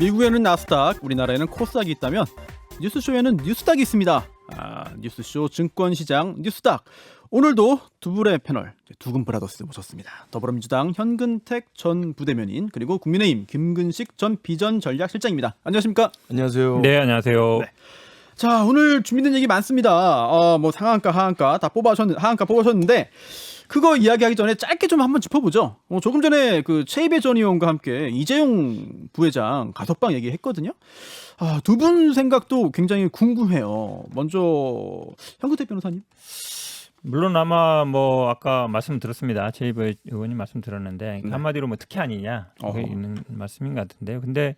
미국에는 나스닥, 우리나라에는 코스닥이 있다면 뉴스쇼에는 뉴스닥이 있습니다. 뉴스쇼 증권시장 뉴스닥. 오늘도 두 분의 패널 두근 브라더스 모셨습니다. 더불어민주당 현근택 전 부대변인 그리고 국민의힘 김근식 전 비전전략실장입니다. 안녕하십니까? 안녕하세요. 네, 안녕하세요. 네. 자, 오늘 준비된 얘기 많습니다. 뭐 상한가, 하한가 다 하한가 뽑아셨는데 그거 이야기하기 전에 짧게 좀 한번 짚어보죠. 조금 전에 그 최이배 전 의원과 함께 이재용 부회장 가석방 얘기했거든요. 두 분 생각도 굉장히 궁금해요. 먼저 현근택 변호사님. 물론 아마 뭐 아까 말씀드렸습니다. 최이배 의원님 말씀드렸는데 한마디로 뭐 특혜 아니냐 있는 말씀인 것 같은데요. 근데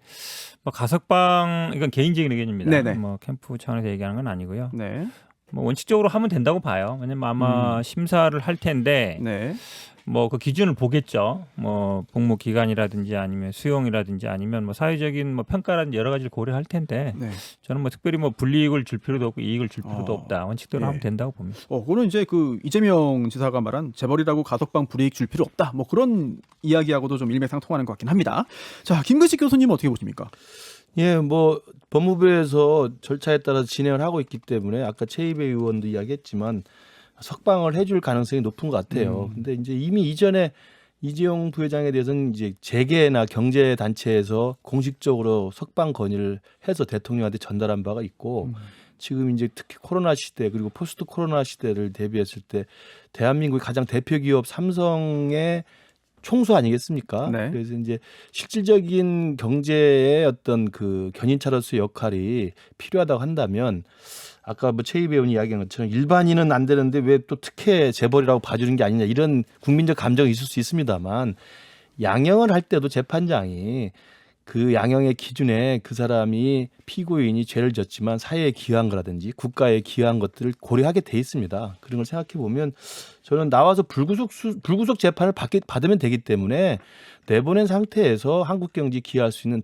뭐 가석방 이건 개인적인 의견입니다. 네네. 뭐 캠프 차원에서 얘기하는 건 아니고요. 네. 뭐 원칙적으로 하면 된다고 봐요. 왜냐면 아마 심사를 할 텐데 네. 뭐 그 기준을 보겠죠. 뭐 복무 기간이라든지 아니면 수용이라든지 아니면 뭐 사회적인 뭐 평가라든지 여러 가지를 고려할 텐데 네. 저는 뭐 특별히 뭐 불이익을 줄 필요도 없고 이익을 줄 필요도 없다. 원칙대로 예. 하면 된다고 봅니다. 그거는 이제 그 이재명 지사가 말한 재벌이라고 가석방 불이익 줄 필요 없다. 뭐 그런 이야기하고도 좀 일맥상통하는 것 같긴 합니다. 자, 김근식 교수님은 어떻게 보십니까? 예, 뭐 법무부에서 절차에 따라서 진행을 하고 있기 때문에 아까 최이배 의원도 이야기했지만 석방을 해줄 가능성이 높은 것 같아요. 근데 이제 이미 이전에 이재용 부회장에 대해서는 이제 재계나 경제 단체에서 공식적으로 석방 건의를 해서 대통령한테 전달한 바가 있고 지금 이제 특히 코로나 시대 그리고 포스트 코로나 시대를 대비했을 때 대한민국의 가장 대표 기업 삼성의 총수 아니겠습니까? 네. 그래서 이제 실질적인 경제의 어떤 그 견인차로서의 역할이 필요하다고 한다면 아까 뭐 최이배 의원이 이야기한 것처럼 일반인은 안 되는데 왜 또 특혜 재벌이라고 봐주는 게 아니냐 이런 국민적 감정이 있을 수 있습니다만 양형을 할 때도 재판장이 그 양형의 기준에 그 사람이 피고인이 죄를 졌지만 사회에 기여한 거라든지 국가에 기여한 것들을 고려하게 돼 있습니다. 그런 걸 생각해 보면 저는 나와서 불구속 재판을 받으면 되기 때문에 내보낸 상태에서 한국 경제에 기여할 수 있는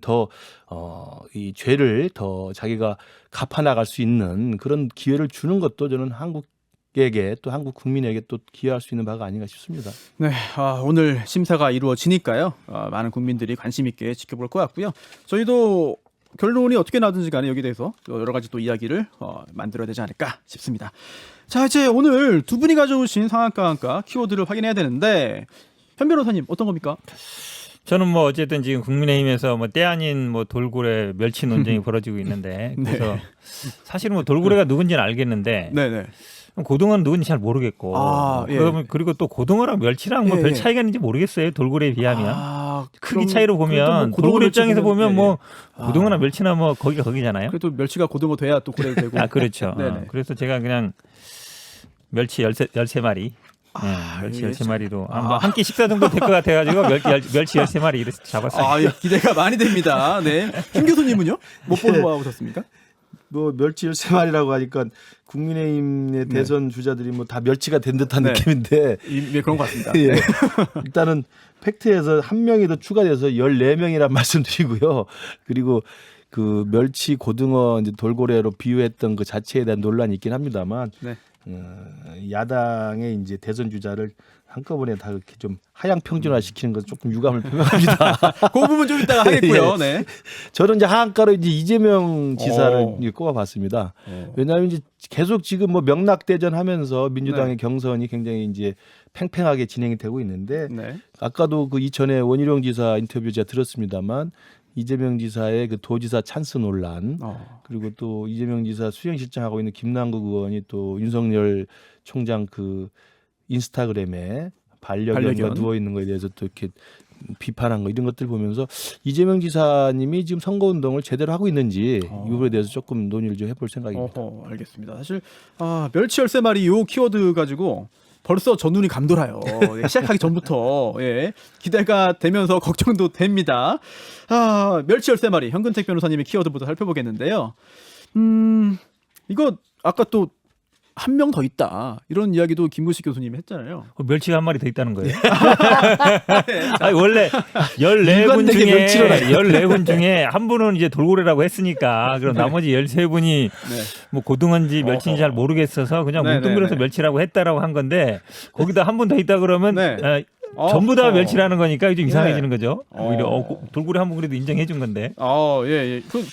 이 죄를 더 자기가 갚아나갈 수 있는 그런 기회를 주는 것도 저는 한국에게 또 한국 국민에게 또 기여할 수 있는 바가 아닌가 싶습니다. 네, 오늘 심사가 이루어지니까요. 많은 국민들이 관심 있게 지켜볼 것 같고요. 저희도 결론이 어떻게 나든지 간에 여기 대해서 여러 가지 또 이야기를 만들어야 되지 않을까 싶습니다. 자, 이제 오늘 두 분이 가져오신 상한가 하한가 키워드를 확인해야 되는데 현 변호사님 어떤 겁니까? 저는 뭐 어쨌든 지금 국민의힘에서 뭐 때 아닌 뭐 돌고래 멸치 논쟁이 벌어지고 있는데 그래서 사실은 뭐 돌고래가 누군지는 알겠는데 네네. 고등어는 누군지 잘 모르겠고 예. 그러면 그리고 또 고등어랑 멸치랑 뭐 별 차이가 있는지 모르겠어요. 돌고래에 비하면 크기 차이로 보면 뭐 돌고래 입장에서 보면 뭐 예. 고등어나 멸치나 뭐 거기가 거기잖아요. 그래도 멸치가 고등어 돼야 또 고래도 되고. 그렇죠. 네네. 그래서 제가 그냥 멸치 13마리 멸치 13마리로 한 끼 식사 정도 될 것 같아가지고 멸치 13마리 이렇게 잡았어요. 기대가 많이 됩니다. 네. 김 교수님은요? 못 보는 거 하셨습니까? 뭐 멸치 13마리라고 하니까 국민의힘의 대선 주자들이 뭐 다 멸치가 된 듯한 네. 느낌인데 그런 것 같습니다. 예. 일단은 팩트에서 한 명이 더 추가돼서 14명이란 말씀드리고요. 그리고 그 멸치 고등어 이제 돌고래로 비유했던 그 자체에 대한 논란이 있긴 합니다만 네. 야당의 이제 대선 주자를 한꺼번에 다 이렇게 좀 하향 평준화 시키는 것 조금 유감을 표명합니다. 그 부분 좀 이따가 하겠고요. 예. 네. 저는 이제 하한가로 이제 이재명 지사를 꼽아봤습니다. 왜냐하면 이제 계속 지금 뭐 명락대전하면서 민주당의 경선이 굉장히 이제 팽팽하게 진행이 되고 있는데 네. 아까도 그 이전에 원희룡 지사 인터뷰 제가 들었습니다만 이재명 지사의 그 도지사 찬스 논란 그리고 또 이재명 지사 수행실장하고 있는 김남국 의원이 또 윤석열 총장 그 인스타그램에 반려견과 누워 있는 거에 대해서 또 이렇게 비판한 거 이런 것들 보면서 이재명 지사님이 지금 선거운동을 제대로 하고 있는지 이 부분에 대해서 조금 논의를 좀 해볼 생각입니다. 알겠습니다. 사실 멸치 13마리 요 키워드 가지고 벌써 저 눈이 감돌아요. 시작하기 전부터 기대가 되면서 걱정도 됩니다. 멸치 13마리 현근택 변호사님의 키워드부터 살펴보겠는데요. 이거 아까 또 한 명 더 있다 이런 이야기도 김근식 교수님이 했잖아요. 멸치가 한 마리 더 있다는 거예요. 아니, 원래 14분 중에 한 분은 이제 돌고래라고 했으니까 그럼 나머지 13분이 뭐 고등어인지 멸치인지 잘 모르겠어서 그냥 뭉뚱그려서 멸치라고 했다라고 한 건데 거기다 한 분 더 있다 그러면 전부 다 멸치라는 거니까 좀 이상해지는 네. 거죠. 오히려 돌고래 한 번 그래도 인정해 준 건데. 예, 예. 그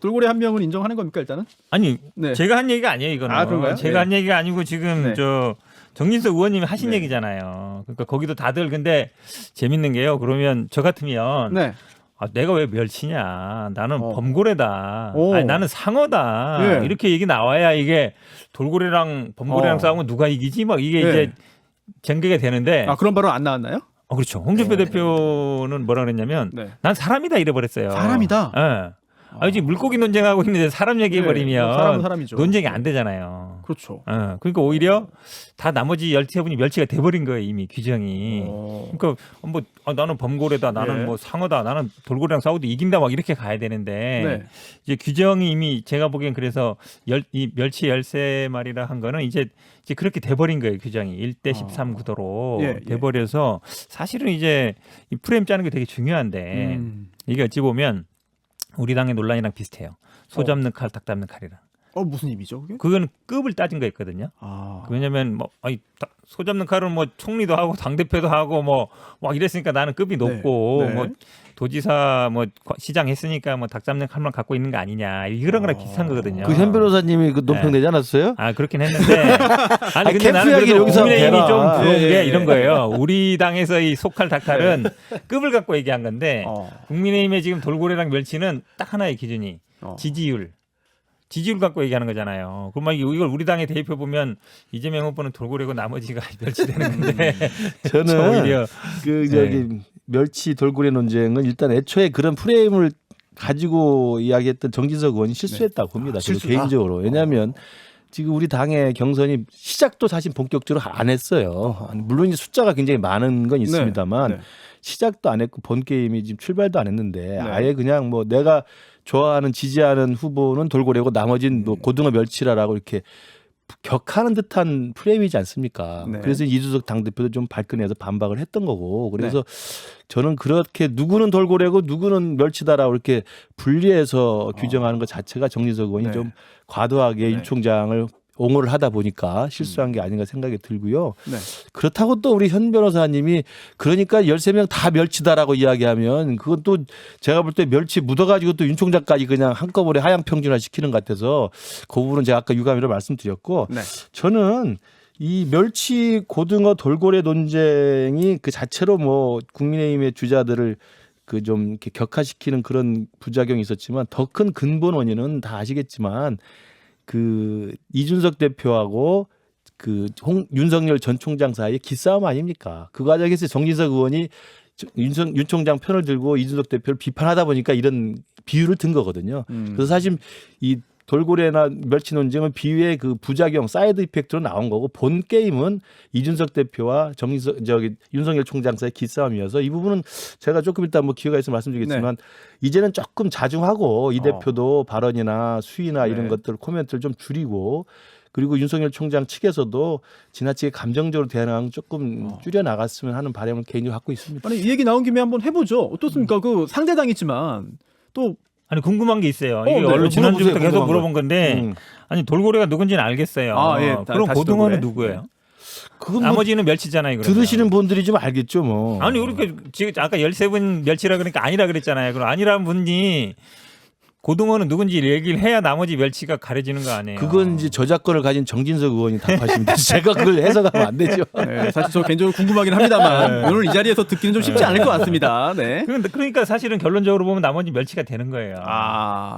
돌고래 한 명은 인정하는 겁니까 일단은? 아니 네. 제가 한 얘기가 아니에요 이거는. 아, 그런가요? 제가 네. 한 얘기가 아니고 지금 네. 저 정진석 의원님이 하신 네. 얘기잖아요. 그러니까 거기도 다들 근데 재밌는 게요. 그러면 저 같으면 네. 아, 내가 왜 멸치냐? 나는 어. 범고래다. 오. 아니, 나는 상어다. 예. 이렇게 얘기 나와야 이게 돌고래랑 범고래랑 어. 싸우면 누가 이기지? 막 이게 예. 이제 전개가 되는데. 아 그런 발언 안 나왔나요? 그렇죠. 홍준표 대표는 뭐라 그랬냐면 네. 난 사람이다 이래버렸어요. 사람이다? 예. 지금 물고기 논쟁하고 있는데 사람 얘기해버리면 네, 사람은 사람이죠. 논쟁이 안 되잖아요. 그렇죠. 그러니까 오히려 다 나머지 13분이 멸치가 돼버린 거예요 이미 규정이. 그러니까 뭐 나는 범고래다, 나는 예. 뭐 상어다, 나는 돌고래랑 싸워도 이긴다 막 이렇게 가야 되는데 네. 이제 규정이 이미 제가 보기엔 그래서 이 멸치 13마리라 한 거는 이제 그렇게 돼버린 거예요 규정이 1대 13 구도로 예, 예. 돼버려서 사실은 이제 이 프레임 짜는 게 되게 중요한데 이게 어찌 보면 우리 당의 논란이랑 비슷해요. 소 잡는 칼, 닭 잡는 칼이랑. 무슨 의미죠 그게? 그건 급을 따진 거였거든요. 왜냐면 뭐 소 잡는 칼은 뭐 총리도 하고 당 대표도 하고 뭐 막 이랬으니까 나는 급이 높고 네. 뭐 도지사 뭐 시장 했으니까 뭐 닭 잡는 칼만 갖고 있는 거 아니냐 이런 거랑 비슷한 거거든요. 그 현 변호사님이 그 논평되지 않았어요? 그렇긴 했는데 아니 근데 나는 캠프 이야기를 그래도 여기서 국민의힘이 대라. 좀 부러운 예, 게 예. 이런 거예요. 우리 당에서 이 소칼 닭칼은 급을 갖고 얘기한 건데 국민의힘의 지금 돌고래랑 멸치는 딱 하나의 기준이 지지율 갖고 얘기하는 거잖아요. 그럼 막 이걸 우리 당의 대표 보면 이재명 후보는 돌고래고 나머지가 멸치되는 건데 저는 오히려 멸치 돌고래 논쟁은 일단 애초에 그런 프레임을 가지고 이야기했던 정진석 의원이 실수했다고 봅니다. 저도 실수다? 개인적으로. 왜냐하면 지금 우리 당의 경선이 시작도 사실 본격적으로 안 했어요. 물론 이제 숫자가 굉장히 많은 건 있습니다만 네. 시작도 안 했고 본 게임이 지금 출발도 안 했는데 아예 그냥 뭐 내가 좋아하는 지지하는 후보는 돌고래고 나머지는 뭐 고등어 멸치라라고 이렇게 격하는 듯한 프레임이지 않습니까? 네. 그래서 이준석 당대표도 좀 발끈해서 반박을 했던 거고 그래서 저는 그렇게 누구는 돌고래고 누구는 멸치다라고 이렇게 분리해서 규정하는 것 자체가 정진석 의원이 네. 좀 과도하게 윤 총장을 옹호를 하다 보니까 실수한 게 아닌가 생각이 들고요. 네. 그렇다고 또 우리 현 변호사님이 그러니까 13명 다 멸치다라고 이야기하면 그건 또 제가 볼 때 멸치 묻어가지고 또 윤 총장까지 그냥 한꺼번에 하향 평준화 시키는 것 같아서 그 부분은 제가 아까 유감으로 말씀드렸고 네. 저는 이 멸치 고등어 돌고래 논쟁이 그 자체로 뭐 국민의힘의 주자들을 그 좀 이렇게 격화시키는 그런 부작용이 있었지만 더 큰 근본 원인은 다 아시겠지만 그 이준석 대표하고 그 윤석열 전 총장 사이의 기싸움 아닙니까? 그 과정에서 정진석 의원이 윤 총장 편을 들고 이준석 대표를 비판하다 보니까 이런 비유를 든 거거든요. 그래서 사실 이 돌고래나 멸치 논쟁은 비유의 그 부작용 사이드 이펙트로 나온 거고 본 게임은 이준석 대표와 윤석열 총장 사이의 기싸움이어서 이 부분은 제가 조금 이따 뭐 기회가 있으면 말씀드리겠지만 이제는 조금 자중하고 이 대표도 발언이나 수위나 이런 것들 코멘트를 좀 줄이고 그리고 윤석열 총장 측에서도 지나치게 감정적으로 대응하는 조금 줄여 나갔으면 하는 바람을 개인적으로 갖고 있습니다. 아니 이 얘기 나온 김에 한번 해보죠. 어떻습니까? 그 상대당이지만 또 아니 궁금한 게 있어요. 네. 이게 원래 지난주부터 물어보세요, 계속 궁금한 물어본 건데 아니 돌고래가 누군지는 알겠어요. 그럼 다시 고등어는 돌고래. 누구예요? 그건 뭐 나머지는 멸치잖아요. 그러면. 들으시는 분들이 좀 알겠죠, 뭐. 아니 우리 지금 아까 13분 멸치라 그러니까 아니라 그랬잖아요. 그럼 아니라는 분이 고등어는 누군지 얘기를 해야 나머지 멸치가 가려지는 거 아니에요. 그건 이제 저작권을 가진 정진석 의원이 답하시면 되죠. 제가 그걸 해석하면 안 되죠. 네, 사실 저 개인적으로 궁금하긴 합니다만 오늘 이 자리에서 듣기는 좀 쉽지 않을 것 같습니다. 네. 그러니까 사실은 결론적으로 보면 나머지 멸치가 되는 거예요.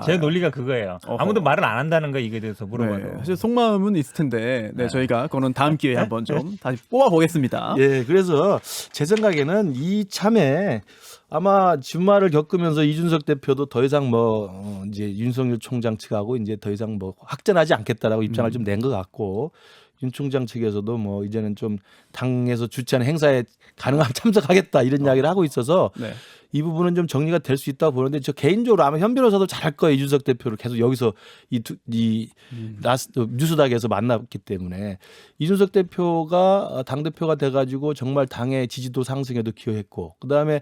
제 논리가 그거예요. 어허. 아무도 말을 안 한다는 거 이거에 대해서 물어봐도. 네, 사실 속마음은 있을 텐데 저희가 그거는 다음 기회에 한번 좀 다시 뽑아보겠습니다. 예, 그래서 제 생각에는 이참에 아마 주말을 겪으면서 이준석 대표도 더 이상 뭐 이제 윤석열 총장 측하고 이제 더 이상 뭐 확전하지 않겠다라고 입장을 좀 낸 것 같고 윤 총장 측에서도 뭐 이제는 좀 당에서 주최하는 행사에 가능하면 참석하겠다 이런 이야기를 하고 있어서 네. 이 부분은 좀 정리가 될 수 있다고 보는데 저 개인적으로 아마 현 변호사도 잘할 거예요. 이준석 대표를 계속 여기서 뉴스닥에서 만났기 때문에 이준석 대표가 당대표가 돼가지고 정말 당의 지지도 상승에도 기여했고 그다음에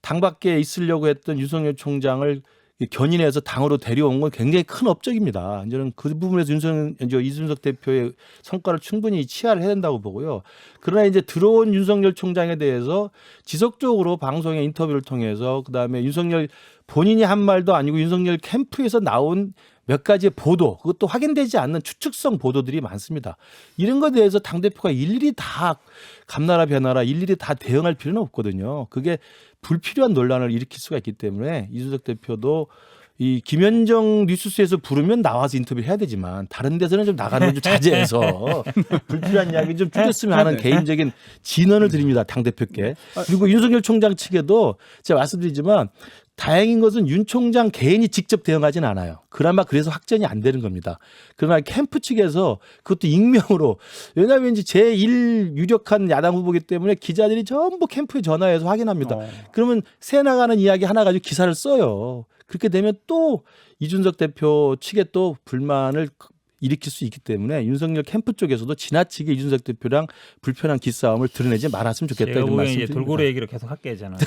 당 밖에 있으려고 했던 윤석열 총장을 견인해서 당으로 데려온 건 굉장히 큰 업적입니다. 저는 그 부분에서 이준석 대표의 성과를 충분히 치하를 해야 된다고 보고요. 그러나 이제 들어온 윤석열 총장에 대해서 지속적으로 방송의 인터뷰를 통해서 그다음에 윤석열 본인이 한 말도 아니고 윤석열 캠프에서 나온 몇 가지의 보도, 그것도 확인되지 않는 추측성 보도들이 많습니다. 이런 것에 대해서 당대표가 일일이 다 감나라 변하라 일일이 다 대응할 필요는 없거든요. 그게 불필요한 논란을 일으킬 수가 있기 때문에 이준석 대표도 이 김현정 뉴스에서 부르면 나와서 인터뷰를 해야 되지만 다른 데서는 좀 나가는 걸 좀 자제해서 불필요한 이야기 좀 줄였으면 하는 개인적인 진언을 드립니다. 당대표께. 그리고 윤석열 총장 측에도 제가 말씀드리지만 다행인 것은 윤 총장 개인이 직접 대응하진 않아요. 그나마 그래서 확전이 안 되는 겁니다. 그러나 캠프 측에서 그것도 익명으로 왜냐하면 이제 제1 유력한 야당 후보이기 때문에 기자들이 전부 캠프에 전화해서 확인합니다. 그러면 새 나가는 이야기 하나 가지고 기사를 써요. 그렇게 되면 또 이준석 대표 측에 또 불만을 일으킬 수 있기 때문에 윤석열 캠프 쪽에서도 지나치게 이준석 대표랑 불편한 기싸움을 드러내지 말았으면 좋겠다 이런 말씀드립니다. 돌고래 얘기를 계속 할게 잖아요.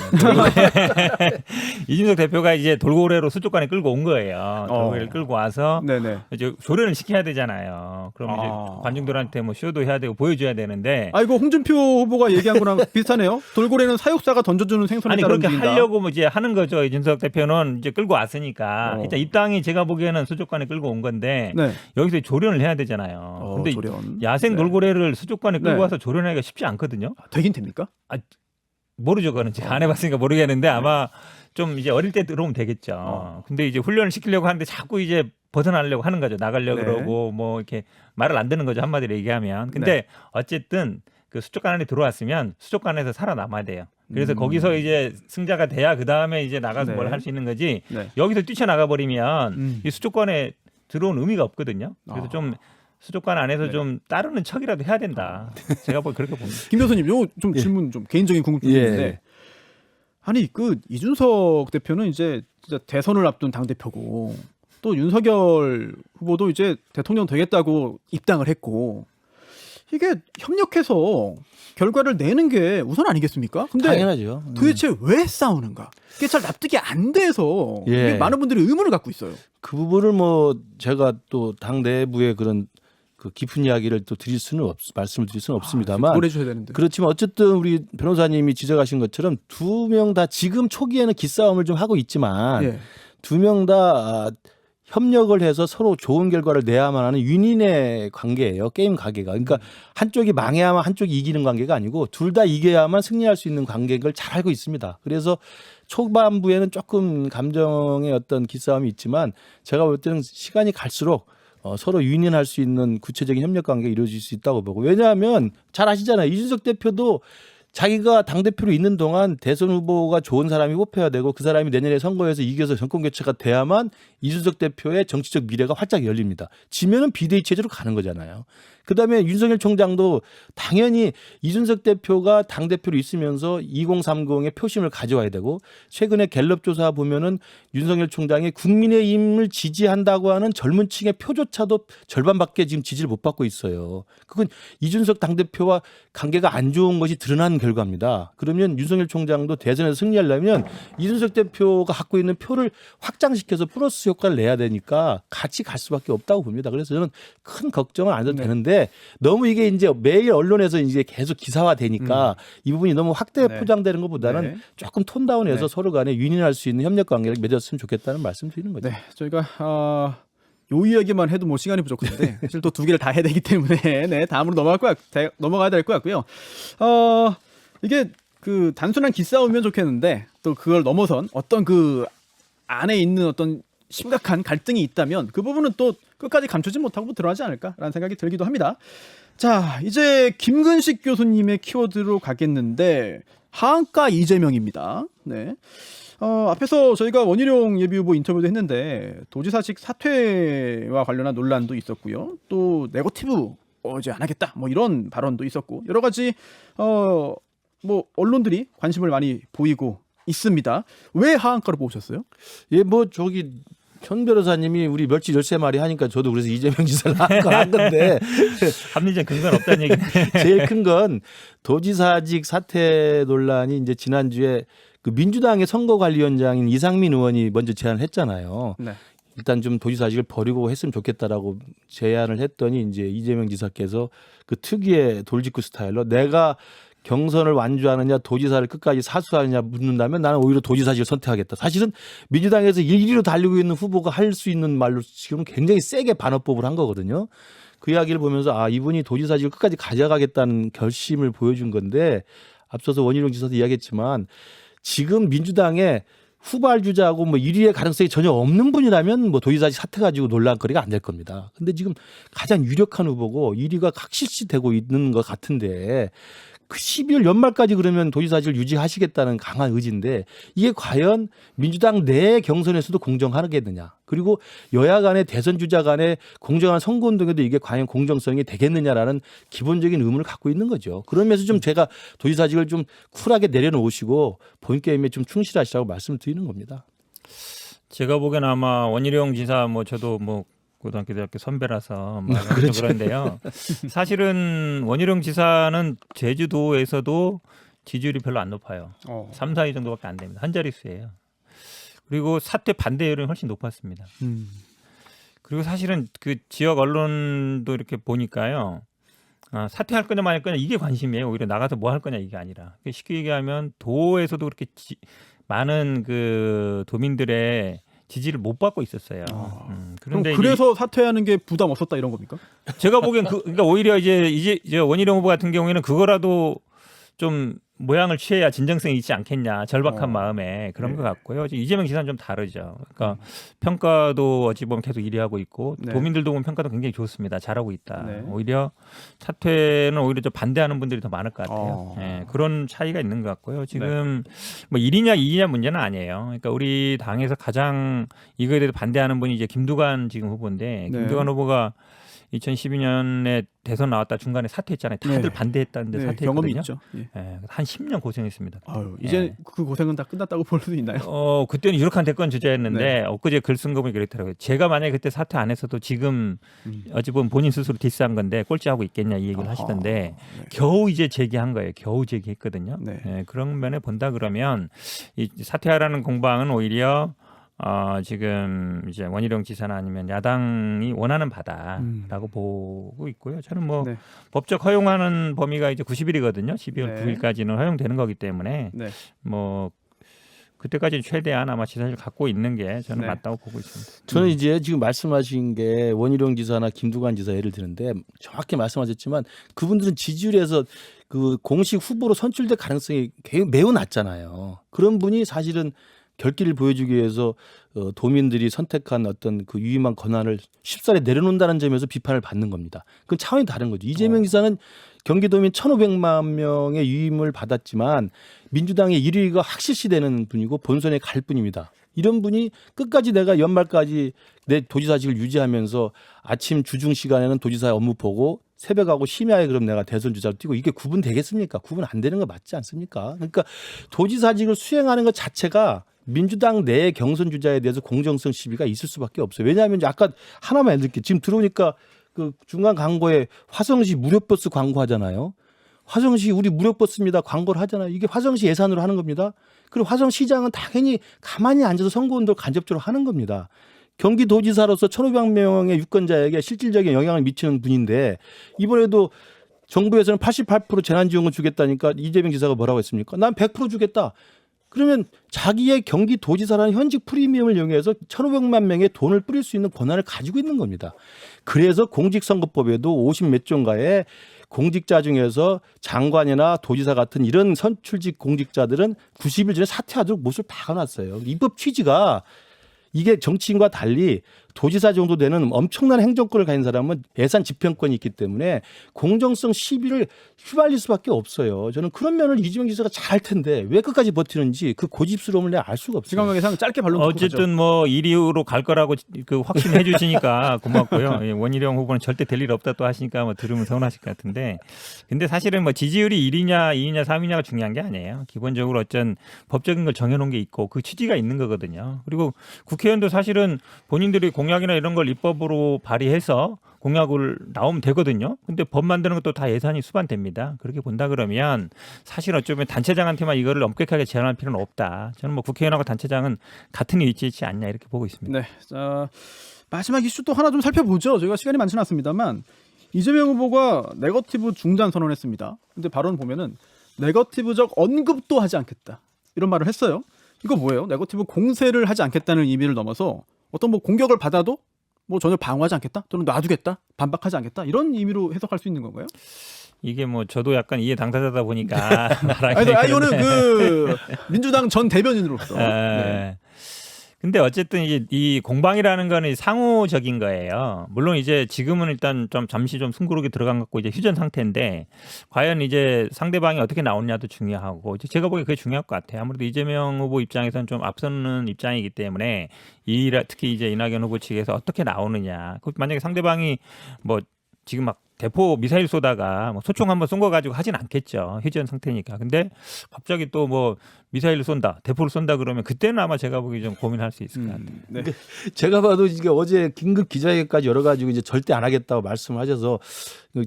이준석 대표가 이제 돌고래로 수족관에 끌고 온 거예요. 돌고래를 끌고 와서 네네. 이제 조련을 시켜야 되잖아요. 그럼 이제 관중들한테 뭐 쇼도 해야 되고 보여줘야 되는데. 이거 홍준표 후보가 얘기한 거랑 비슷하네요. 돌고래는 사육사가 던져주는 생선에 아니 따라 그렇게 움직인다. 하려고 뭐 이제 하는 거죠. 이준석 대표는 이제 끌고 왔으니까 일단 입당이 제가 보기에는 수족관에 끌고 온 건데 네. 여기서 조련을 해야 되잖아요. 근데 조련. 야생 돌고래를 수족관에 끌고 네. 와서 조련하기가 쉽지 않거든요. 되긴 됩니까? 모르죠. 그거는 제가 안 해봤으니까 모르겠는데 아마 좀 이제 어릴 때 들어오면 되겠죠. 근데 이제 훈련을 시키려고 하는데 자꾸 이제 벗어나려고 하는 거죠. 나가려고 네. 그러고 뭐 이렇게 말을 안 듣는 거죠. 한마디로 얘기하면. 근데 네. 어쨌든 그 수족관 안에 들어왔으면 수족관에서 살아남아야 돼요. 그래서 거기서 이제 승자가 돼야 그 다음에 이제 나가서 네. 뭘 할 수 있는 거지. 네. 여기서 뛰쳐나가 버리면 이 수족관에 들어온 의미가 없거든요. 그래서 좀 수족관 안에서 좀 따르는 척이라도 해야 된다. 제가 그렇게 봅니다. 김 교수님, 요거 좀 질문 좀 개인적인 궁금증인데 예. 아니 그 이준석 대표는 이제 진짜 대선을 앞둔 당 대표고 또 윤석열 후보도 이제 대통령 되겠다고 입당을 했고 이게 협력해서 결과를 내는 게 우선 아니겠습니까? 근데 당연하죠. 도대체 왜 싸우는가? 이게 잘 납득이 안 돼서 예. 이게 많은 분들이 의문을 갖고 있어요. 그 부분을 뭐 제가 또 당 내부의 그런 그 깊은 이야기를 또 말씀을 드릴 수는 없습니다만 보내주셔야 되는데. 그렇지만 어쨌든 우리 변호사님이 지적하신 것처럼 두 명 다 지금 초기에는 기싸움을 좀 하고 있지만 예. 두 명 다 협력을 해서 서로 좋은 결과를 내야만 하는 윈윈의 관계예요. 게임 가게가. 그러니까 한쪽이 망해야만 한쪽이 이기는 관계가 아니고 둘 다 이겨야만 승리할 수 있는 관계를 잘 알고 있습니다. 그래서 초반부에는 조금 감정의 어떤 기싸움이 있지만 제가 볼 때는 시간이 갈수록 서로 윈윈할 수 있는 구체적인 협력 관계가 이루어질 수 있다고 보고 왜냐하면 잘 아시잖아요. 이준석 대표도 자기가 당대표로 있는 동안 대선 후보가 좋은 사람이 뽑혀야 되고 그 사람이 내년에 선거에서 이겨서 정권 교체가 돼야만 이준석 대표의 정치적 미래가 활짝 열립니다. 지면은 비대위 체제로 가는 거잖아요. 그다음에 윤석열 총장도 당연히 이준석 대표가 당대표로 있으면서 2030의 표심을 가져와야 되고 최근에 갤럽 조사 보면은 윤석열 총장이 국민의힘을 지지한다고 하는 젊은 층의 표조차도 절반밖에 지금 지지를 못 받고 있어요. 그건 이준석 당대표와 관계가 안 좋은 것이 드러난 결과입니다. 그러면 윤석열 총장도 대선에서 승리하려면 이준석 대표가 갖고 있는 표를 확장시켜서 플러스 효과를 내야 되니까 같이 갈 수밖에 없다고 봅니다. 그래서 저는 큰 걱정은 안 해도 되는데 너무 이게 이제 매일 언론에서 이제 계속 기사화되니까 이 부분이 너무 확대 포장되는 것보다는 조금 톤다운해서 서로 간에 윈윈할 수 있는 협력 관계를 맺었으면 좋겠다는 말씀드리는 거죠. 네, 저희가 요 이야기만 해도 뭐 시간이 부족한데 사실 또 두 개를 다 해야 되기 때문에 네, 다음으로 넘어가야 될 것 같고요. 이게 그 단순한 기싸움이면 좋겠는데 또 그걸 넘어선 어떤 그 안에 있는 어떤 심각한 갈등이 있다면 그 부분은 또 끝까지 감추지 못하고 드러나지 않을까라는 생각이 들기도 합니다. 자, 이제 김근식 교수님의 키워드로 가겠는데 하한가 이재명입니다. 네. 앞에서 저희가 원희룡 예비후보 인터뷰도 했는데 도지사직 사퇴와 관련한 논란도 있었고요. 또 네거티브 이제 안 하겠다 뭐 이런 발언도 있었고 여러 가지 뭐 언론들이 관심을 많이 보이고 있습니다. 왜 하한가로 뽑으셨어요? 예, 뭐 저기 현 변호사님이 우리 멸치 13마리 하니까 저도 그래서 이재명 지사를 한 건데 합리적 근거는 없다는 얘기네. 제일 큰 건 도지사직 사퇴 논란이 이제 지난주에 그 민주당의 선거관리위원장인 이상민 의원이 먼저 제안을 했잖아요. 네. 일단 좀 도지사직을 버리고 했으면 좋겠다라고 제안을 했더니 이제 이재명 지사께서 그 특유의 돌직구 스타일로 내가 경선을 완주하느냐 도지사를 끝까지 사수하느냐 묻는다면 나는 오히려 도지사직을 선택하겠다. 사실은 민주당에서 1위로 달리고 있는 후보가 할 수 있는 말로 지금 굉장히 세게 반어법을 한 거거든요. 그 이야기를 보면서 아 이분이 도지사직을 끝까지 가져가겠다는 결심을 보여준 건데 앞서서 원희룡 지사도 이야기했지만 지금 민주당의 후발 주자하고 뭐 1위의 가능성이 전혀 없는 분이라면 뭐 도지사직 사퇴 가지고 논란거리가 안 될 겁니다. 근데 지금 가장 유력한 후보고 1위가 확실시 되고 있는 것 같은데 그 12월 연말까지 그러면 도지사직을 유지하시겠다는 강한 의지인데 이게 과연 민주당 내 경선에서도 공정하겠느냐. 그리고 여야 간의 대선 주자 간의 공정한 선거운동에도 이게 과연 공정성이 되겠느냐라는 기본적인 의문을 갖고 있는 거죠. 그러면서 좀 제가 도지사직을 좀 쿨하게 내려놓으시고 본 게임에 좀 충실하시라고 말씀을 드리는 겁니다. 제가 보기에는 아마 원희룡 지사 뭐 저도 뭐 고등학교 대학교 선배라서 그렇죠. 그런데요. 사실은 원희룡 지사는 제주도에서도 지지율이 별로 안 높아요. 3, 4위 정도밖에 안 됩니다. 한 자릿수예요. 그리고 사퇴 반대율은 훨씬 높았습니다. 그리고 사실은 그 지역 언론도 이렇게 보니까요. 사퇴할 거냐 말 거냐 이게 관심이에요. 오히려 나가서 뭐 할 거냐 이게 아니라. 쉽게 얘기하면 도에서도 그렇게 많은 그 도민들의 지지를 못 받고 있었어요. 그런데 그래서 사퇴하는 게 부담 없었다 이런 겁니까? 제가 보기엔 그러니까 오히려 이제 원희룡 후보 같은 경우에는 그거라도 좀 모양을 취해야 진정성이 있지 않겠냐 절박한 마음에 그런 것 같고요. 이재명 지사는 좀 다르죠. 그러니까 평가도 어찌 보면 계속 1위 하고 있고 네. 도민들도 보면 평가도 굉장히 좋습니다. 잘하고 있다. 네. 오히려 사퇴는 오히려 좀 반대하는 분들이 더 많을 것 같아요. 그런 차이가 있는 것 같고요. 지금 뭐 1위냐 2위냐 문제는 아니에요. 그러니까 우리 당에서 가장 이거에 대해서 반대하는 분이 이제 김두관 지금 후보인데 김두관 후보가 2012년에 대선 나왔다 중간에 사퇴했잖아요. 다들 반대했다는데 사퇴했거든요. 경험이 있죠. 한 10년 고생했습니다. 아유, 이제 그 고생은 다 끝났다고 볼 수 있나요? 그때는 유력한 대권 주자였는데 엊그제 글 쓴 거 보면 그렇더라고요. 제가 만약에 그때 사퇴 안 했어도 지금 어찌 보면 본인 스스로 디스한 건데 꼴찌하고 있겠냐 이 얘기를 하시던데 겨우 이제 제기한 거예요. 겨우 제기했거든요. 그런 면에 본다 그러면 이 사퇴하라는 공방은 오히려 지금 이제 원희룡 지사나 아니면 야당이 원하는 바다라고 보고 있고요. 저는 뭐 법적 허용하는 범위가 이제 90일이거든요. 12월 9일까지는 허용되는 거기 때문에 뭐 그때까지 최대한 아마 지사를 갖고 있는 게 저는 맞다고 보고 있습니다. 저는 이제 지금 말씀하신 게 원희룡 지사나 김두관 지사 예를 드는데 정확히 말씀하셨지만 그분들은 지지율에서 그 공식 후보로 선출될 가능성이 매우 낮잖아요. 그런 분이 사실은 결기를 보여주기 위해서 도민들이 선택한 어떤 그 유임한 권한을 쉽사리 내려놓는다는 점에서 비판을 받는 겁니다. 그건 차원이 다른 거죠. 이재명 지사는 경기도민 1,500만 명의 유임을 받았지만 민주당의 1위가 확실시되는 분이고 본선에 갈 뿐입니다. 이런 분이 끝까지 내가 연말까지 내 도지사직을 유지하면서 아침 주중 시간에는 도지사 업무 보고 새벽하고 심야에 그럼 내가 대선 주자로 뛰고 이게 구분되겠습니까? 구분 안 되는 거 맞지 않습니까? 그러니까 도지사직을 수행하는 것 자체가 민주당 내 경선 주자에 대해서 공정성 시비가 있을 수밖에 없어요. 왜냐하면 아까 하나만 해드릴게요. 지금 들어오니까 그 중간 광고에 화성시 무료버스 광고하잖아요. 화성시 우리 무료버스입니다. 광고를 하잖아요. 이게 화성시 예산으로 하는 겁니다. 그리고 화성시장은 당연히 가만히 앉아서 선거운동을 간접적으로 하는 겁니다. 경기도지사로서 1,500명의 유권자에게 실질적인 영향을 미치는 분인데 이번에도 정부에서는 88% 재난지원금 주겠다니까 이재명 지사가 뭐라고 했습니까? 난 100% 주겠다. 그러면 자기의 경기도지사라는 현직 프리미엄을 이용해서 1,500만 명의 돈을 뿌릴 수 있는 권한을 가지고 있는 겁니다. 그래서 공직선거법에도 50 몇 조인가에 공직자 중에서 장관이나 도지사 같은 이런 선출직 공직자들은 90일 전에 사퇴하도록 못을 박아놨어요. 이 법 취지가 이게 정치인과 달리 도지사 정도 되는 엄청난 행정권을 가진 사람은 예산 집행권이 있기 때문에 공정성 시비를 휘발릴 수밖에 없어요. 저는 그런 면을 이재명 지사가 잘할 텐데 왜 끝까지 버티는지 그 고집스러움을 내가 알 수가 없어요. 시간 관계상 짧게 반론 듣고 어쨌든 가죠. 뭐 1위로 갈 거라고 그 확신해 주시니까 고맙고요. 예, 원희룡 후보는 절대 될 일 없다 또 하시니까 뭐 들으면 서운하실 것 같은데 근데 사실은 뭐 지지율이 1위냐 2위냐 3위냐가 중요한 게 아니에요. 기본적으로 어쩐 법적인 걸 정해놓은 게 있고 그 취지가 있는 거거든요. 그리고 국회의원도 사실은 본인들이 공약이나 이런 걸 입법으로 발의해서 공약을 나오면 되거든요. 근데 법 만드는 것도 다 예산이 수반됩니다. 그렇게 본다 그러면 사실 어쩌면 단체장한테만 이거를 엄격하게 제한할 필요는 없다. 저는 뭐 국회의원하고 단체장은 같은 위치에 있지 않냐 이렇게 보고 있습니다. 네. 자, 마지막 이슈 또 하나 좀 살펴보죠. 저희가 시간이 많지는 않습니다만 이재명 후보가 네거티브 중단 선언했습니다. 근데 발언 보면은 네거티브적 언급도 하지 않겠다. 이런 말을 했어요. 이거 뭐예요? 네거티브 공세를 하지 않겠다는 의미를 넘어서 어떤 뭐 공격을 받아도 뭐 전혀 방어하지 않겠다 또는 놔두겠다 반박하지 않겠다 이런 의미로 해석할 수 있는 건가요? 이게 뭐 저도 약간 이해 당사자다 보니까 말하기 아니 이거는 그 민주당 전 대변인으로서 네. 근데 어쨌든 이제 이 공방이라는 거는 상호적인 거예요. 물론 이제 지금은 일단 좀 잠시 좀 숨고르게 들어간 것 같고 이제 휴전 상태인데 과연 이제 상대방이 어떻게 나오느냐도 중요하고 이제 제가 보기에 그게 중요할 것 같아요. 아무래도 이재명 후보 입장에서는 좀 앞서는 입장이기 때문에 특히 이제 이낙연 후보 측에서 어떻게 나오느냐. 만약에 상대방이 뭐 지금 막 대포 미사일 쏘다가 뭐 소총 한번 쏜 거 가지고 하진 않겠죠. 휴전 상태니까. 근데 갑자기 또 뭐 미사일을 쏜다, 대포를 쏜다 그러면 그때는 아마 제가 보기 좀 고민할 수 있을 것 같아요. 네. 제가 봐도 이게 어제 긴급 기자회견까지 열어가지고 이제 절대 안 하겠다고 말씀하셔서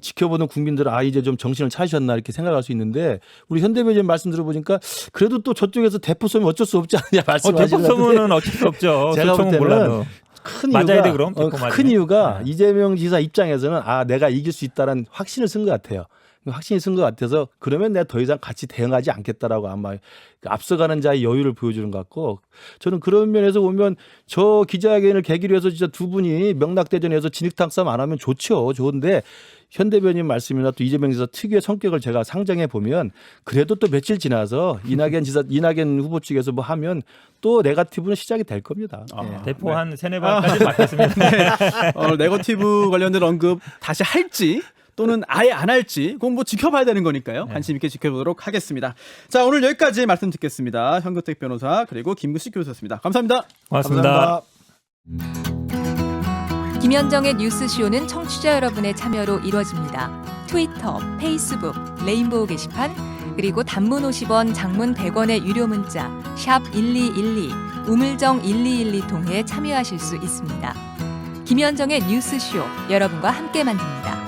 지켜보는 국민들은 이제 좀 정신을 차리셨나 이렇게 생각할 수 있는데 우리 현대변인 말씀 들어보니까 그래도 또 저쪽에서 대포 쏘면 어쩔 수 없지 않냐 말씀하시는 대포 쏘면은 어쩔 수 없죠. 제가 볼 소총은 때는 몰라도. 큰 맞아야 이유가 돼, 그럼? 대포 큰 맞으면? 이유가 네. 이재명 지사 입장에서는 내가 이길 수 있다는 확신을 쓴 것 같아요. 확신이 쓴 것 같아서 그러면 내가 더 이상 같이 대응하지 않겠다라고 아마 앞서가는 자의 여유를 보여주는 것 같고 저는 그런 면에서 보면 저 기자회견을 계기로 해서 진짜 두 분이 명락대전에서 진흙탕 싸움 안 하면 좋죠. 좋은데 현대변인 말씀이나 또 이재명 지사 특유의 성격을 제가 상정해 보면 그래도 또 며칠 지나서 이낙연 후보 측에서 뭐 하면 또 네거티브는 시작이 될 겁니다. 대포 한 3-4발까지 맞겠습니다. 네거티브 관련된 언급 다시 할지 또는 아예 안 할지 그건 뭐 지켜봐야 되는 거니까요. 관심 있게 지켜보도록 하겠습니다. 자, 오늘 여기까지 말씀 듣겠습니다. 현근택 변호사 그리고 김구식 교수였습니다. 감사합니다. 고맙습니다. 감사합니다. 김현정의 뉴스쇼는 청취자 여러분의 참여로 이루어집니다. 트위터, 페이스북, 레인보우 게시판, 그리고 단문 50원, 장문 100원의 유료 문자 샵 1212, 우물정 1212 통해 참여하실 수 있습니다. 김현정의 뉴스쇼 여러분과 함께 만듭니다.